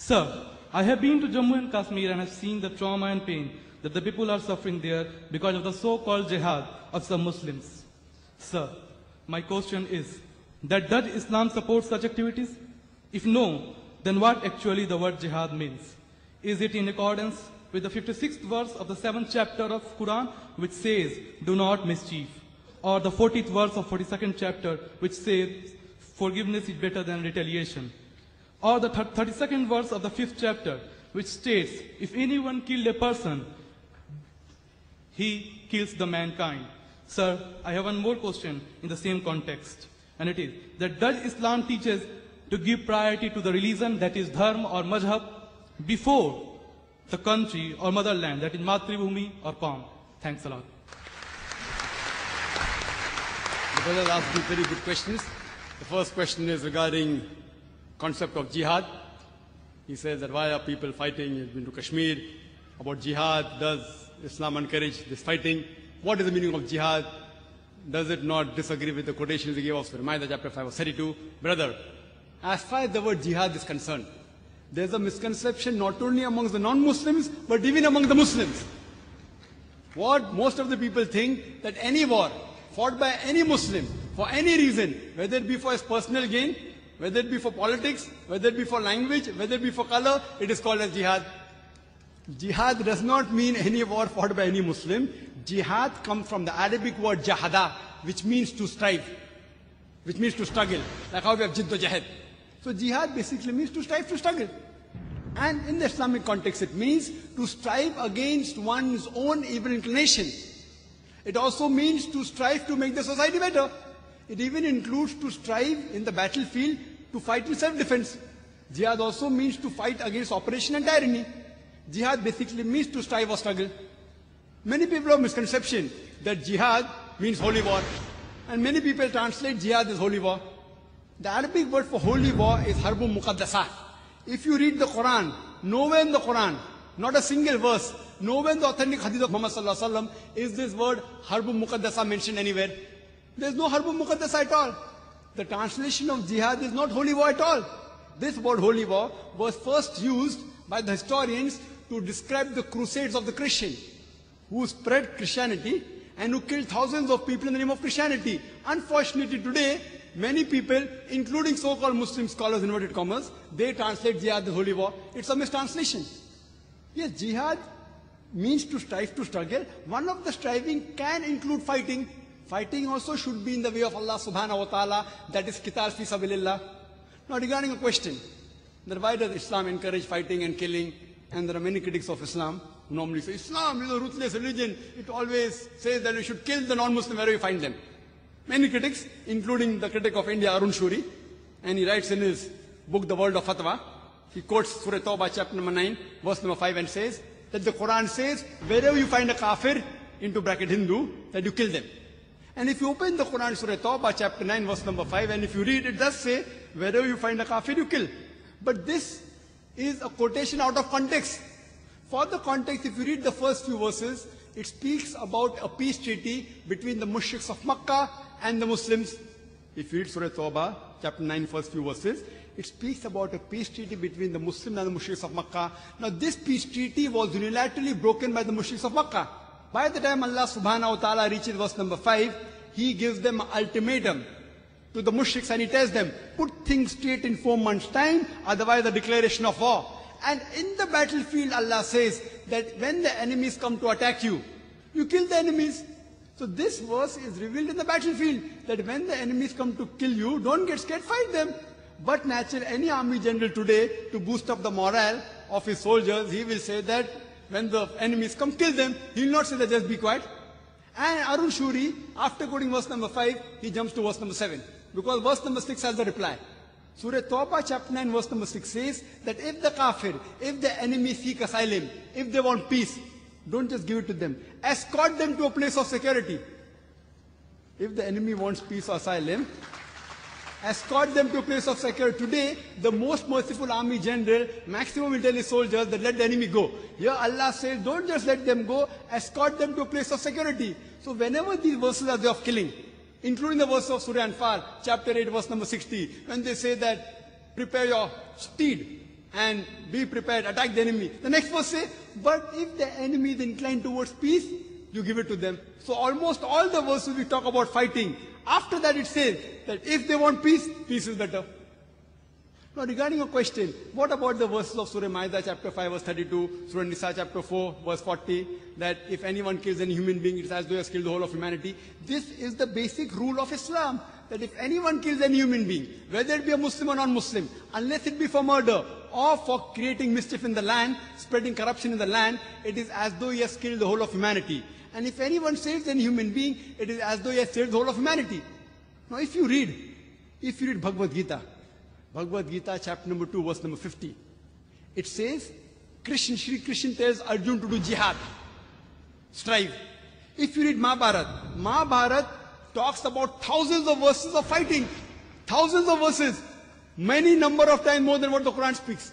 Sir, I have been to Jammu and Kashmir and have seen the trauma and pain that the people are suffering there because of the so-called jihad of some Muslims. Sir, my question is that does Islam support such activities? If no, then what actually the word jihad means? Is it in accordance with the 56th verse of the 7th chapter of Quran, which says, do not mischief, or the 40th verse of 42nd chapter, which says, forgiveness is better than retaliation, or the 32nd verse of the 5th chapter, which states, if anyone killed a person, he kills the mankind. Sir, I have one more question in the same context, and it is that does Islam teaches to give priority to the religion, that is dharma or mazhab, before the country or motherland, that is Matribhumi or Qawm? Thanks a lot. The brother asked me very good questions. The first question is regarding concept of jihad. He says that why are people fighting? He's been to Kashmir. About jihad, does Islam encourage this fighting? What is the meaning of jihad? Does it not disagree with the quotations he gave of Surah Ma'idah chapter 5 verse 32? Brother, as far as the word jihad is concerned, there's a misconception not only amongst the non-Muslims, but even among the Muslims. What most of the people think, that any war fought by any Muslim, for any reason, whether it be for his personal gain, whether it be for politics, whether it be for language, whether it be for color, it is called as jihad. Jihad does not mean any war fought by any Muslim. Jihad comes from the Arabic word jahada, which means to strive, which means to struggle, like how we have jidd jahad. So jihad basically means to strive, to struggle. And in the Islamic context, it means to strive against one's own evil inclination. It also means to strive to make the society better. It even includes to strive in the battlefield to fight in self-defense. Jihad also means to fight against oppression and tyranny. Jihad basically means to strive or struggle. Many people have misconception that jihad means holy war. And many people translate jihad as holy war. The Arabic word for holy war is harbun muqaddasa. If you read the Quran, nowhere in the Quran, not a single verse, nowhere in the authentic hadith of Muhammad sallallahu alaihi wasallam is this word harbun muqaddasa mentioned anywhere. There is no harbun muqaddasa at all. The translation of jihad is not holy war at all. This word holy war was first used by the historians to describe the crusades of the Christian, who spread Christianity and who killed thousands of people in the name of Christianity. Unfortunately today, many people, including so-called Muslim scholars, inverted commas, they translate jihad as holy war. It's a mistranslation. Yes, jihad means to strive, to struggle. One of the striving can include fighting. Fighting also should be in the way of Allah subhanahu wa ta'ala, that is qital fi sabilillah. Now regarding a question, that why does Islam encourage fighting and killing? And there are many critics of Islam who normally say, Islam is a ruthless religion. It always says that you should kill the non-Muslim wherever you find them. Many critics, including the critic of India, Arun Shuri, and he writes in his book, The World of Fatwa, he quotes Surah Tawbah, chapter number 9, verse number 5, and says that the Quran says, wherever you find a kafir, into bracket Hindu, that you kill them. And if you open the Quran, Surah Tawbah, chapter 9, verse number 5, and if you read, it does say, wherever you find a kafir, you kill. But this is a quotation out of context. For the context, if you read the first few verses, it speaks about a peace treaty between the mushriks of Makkah and the Muslims. If you read Surah Tawbah, chapter 9, first few verses, it speaks about a peace treaty between the Muslims and the mushriks of Makkah. Now this peace treaty was unilaterally broken by the mushriks of Makkah. By the time Allah subhanahu wa ta'ala reaches verse number 5, He gives them an ultimatum to the mushriks and He tells them, put things straight in 4 months' time, otherwise a declaration of war. And in the battlefield, Allah says that when the enemies come to attack you, you kill the enemies. So this verse is revealed in the battlefield, that when the enemies come to kill you, don't get scared, fight them. But naturally, any army general today, to boost up the morale of his soldiers, he will say that when the enemies come, kill them. He will not say that just be quiet. And Arun Shuri, after quoting verse number 5, he jumps to verse number 7. Because verse number 6 has the reply. Surah Tawbah chapter 9 verse number 6 says that if the kafir, if the enemy seek asylum, if they want peace, don't just give it to them. Escort them to a place of security. If the enemy wants peace or asylum, escort them to a place of security. Today, the most merciful army general, maximum will tell his soldiers that let the enemy go. Here Allah says, don't just let them go, escort them to a place of security. So whenever these verses are there of killing, including the verse of Surah Anfal, chapter 8, verse number 60, when they say that, prepare your steed, and be prepared, attack the enemy. The next verse says, but if the enemy is inclined towards peace, you give it to them. So almost all the verses we talk about fighting. After that it says that if they want peace, peace is better. Now regarding your question, what about the verses of Surah Ma'idah chapter 5 verse 32, Surah Nisa chapter 4 verse 40, that if anyone kills any human being, it's as though he has killed the whole of humanity. This is the basic rule of Islam, that if anyone kills any human being, whether it be a Muslim or non-Muslim, unless it be for murder or for creating mischief in the land, spreading corruption in the land, it is as though he has killed the whole of humanity. And if anyone saves any human being, it is as though he has saved the whole of humanity. Now if you read Bhagavad Gita chapter number 2 verse number 50, it says, Shri Krishna tells Arjun to do jihad, strive. If you read Mahabharata talks about thousands of verses of fighting, thousands of verses, many number of times more than what the Quran speaks.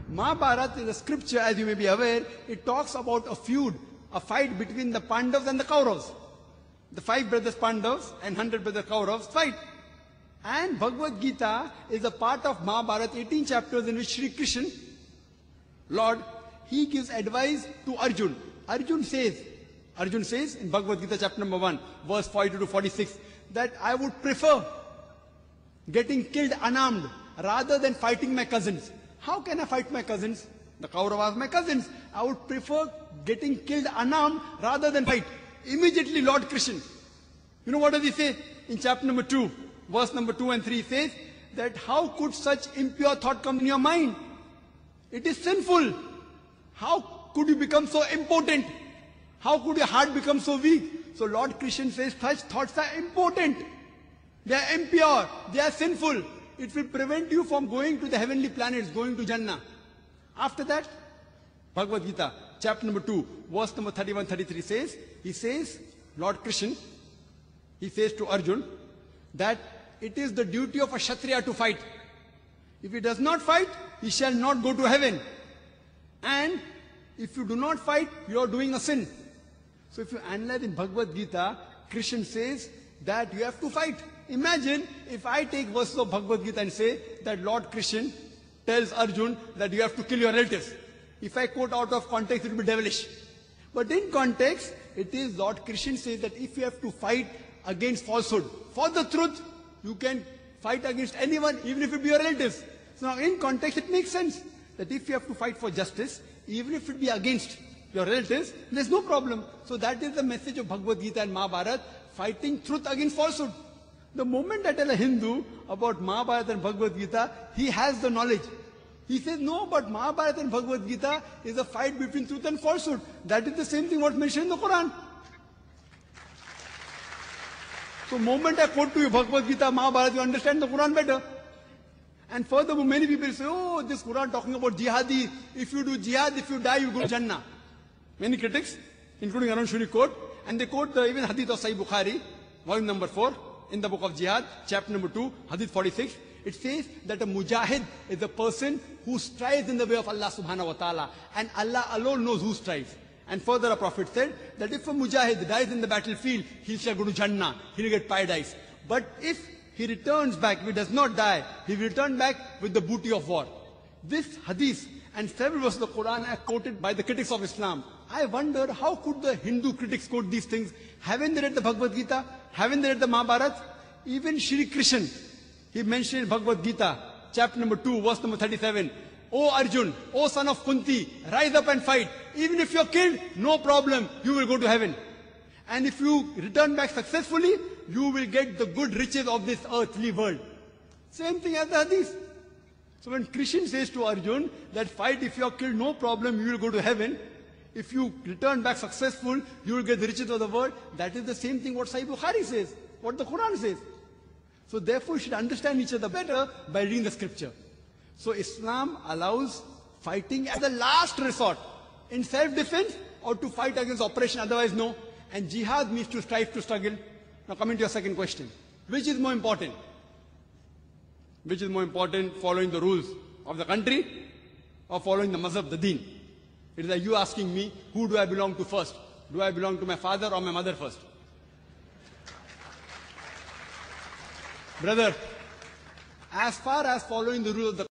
Mahabharata is a scripture, as you may be aware. It talks about a feud, a fight between the Pandavas and the Kauravas. The 5 brothers Pandavas and 100 brothers Kauravas fight. And Bhagavad Gita is a part of Mahabharata, 18 chapters in which Shri Krishna, Lord, he gives advice to Arjun. Arjun says in Bhagavad Gita chapter number 1, verse 42 to 46, that I would prefer getting killed unarmed rather than fighting my cousins. How can I fight my cousins? The Kauravas, my cousins. I would prefer getting killed unarmed rather than fight. Immediately Lord Krishna, you know what does he say? In chapter number 2, verse number 2 and 3, he says that how could such impure thought come in your mind? It is sinful. How could you become so impotent? How could your heart become so weak? So Lord Krishna says such thoughts are impotent. They are impure. They are sinful. It will prevent you from going to the heavenly planets, going to Jannah. After that, Bhagavad Gita, chapter number 2, verse number 31-33 says, he says, Lord Krishna, he says to Arjun, that it is the duty of a Kshatriya to fight. If he does not fight, he shall not go to heaven. And if you do not fight, you are doing a sin. So if you analyze in Bhagavad Gita, Krishna says that you have to fight. Imagine if I take verses of Bhagavad Gita and say that Lord Krishna tells Arjun that you have to kill your relatives. If I quote out of context, it will be devilish. But in context, it is Lord Krishna says that if you have to fight against falsehood, for the truth, you can fight against anyone, even if it be your relatives. So now in context, it makes sense that if you have to fight for justice, even if it be against your relatives, there's no problem. So that is the message of Bhagavad Gita and Mahabharata, fighting truth against falsehood. The moment I tell a Hindu about Mahabharata and Bhagavad Gita, he has the knowledge. He says, no, but Mahabharata and Bhagavad Gita is a fight between truth and falsehood. That is the same thing what's mentioned in the Quran. So moment I quote to you Bhagavad Gita, Mahabharata, you understand the Quran better. And furthermore, many people say, oh, this Quran talking about jihadi. If you do jihad, if you die, you go to Jannah. Many critics, including Arun Shuri, quote, and they quote the even hadith of Sahih Bukhari, volume number 4, in the book of Jihad, chapter number 2, hadith 46. It says that a mujahid is a person who strives in the way of Allah subhanahu wa ta'ala. And Allah alone knows who strives. And further a prophet said that if a mujahid dies in the battlefield, he shall go to Jannah, he will get paradise. But if he returns back, if he does not die, he will return back with the booty of war. This hadith and several verses of the Quran are quoted by the critics of Islam. I wonder how could the Hindu critics quote these things? Haven't they read the Bhagavad Gita? Haven't they read the Mahabharata? Even Shri Krishna, he mentioned in Bhagavad Gita, chapter number 2, verse number 37, O Arjun, O son of Kunti, rise up and fight. Even if you're killed, no problem, you will go to heaven. And if you return back successfully, you will get the good riches of this earthly world. Same thing as the hadith. So when Krishna says to Arjun that fight, if you're killed, no problem, you will go to heaven. If you return back successful, you will get the riches of the world. That is the same thing what Sahih Bukhari says, what the Quran says. So therefore, you should understand each other better by reading the scripture. So Islam allows fighting as a last resort, in self-defense or to fight against oppression, otherwise no. And jihad means to strive to struggle. Now coming to your second question, which is more important? Which is more important, following the rules of the country or following the mazhab, the deen? It is like you asking me, who do I belong to first? Do I belong to my father or my mother first? Brother, as far as following the rules of the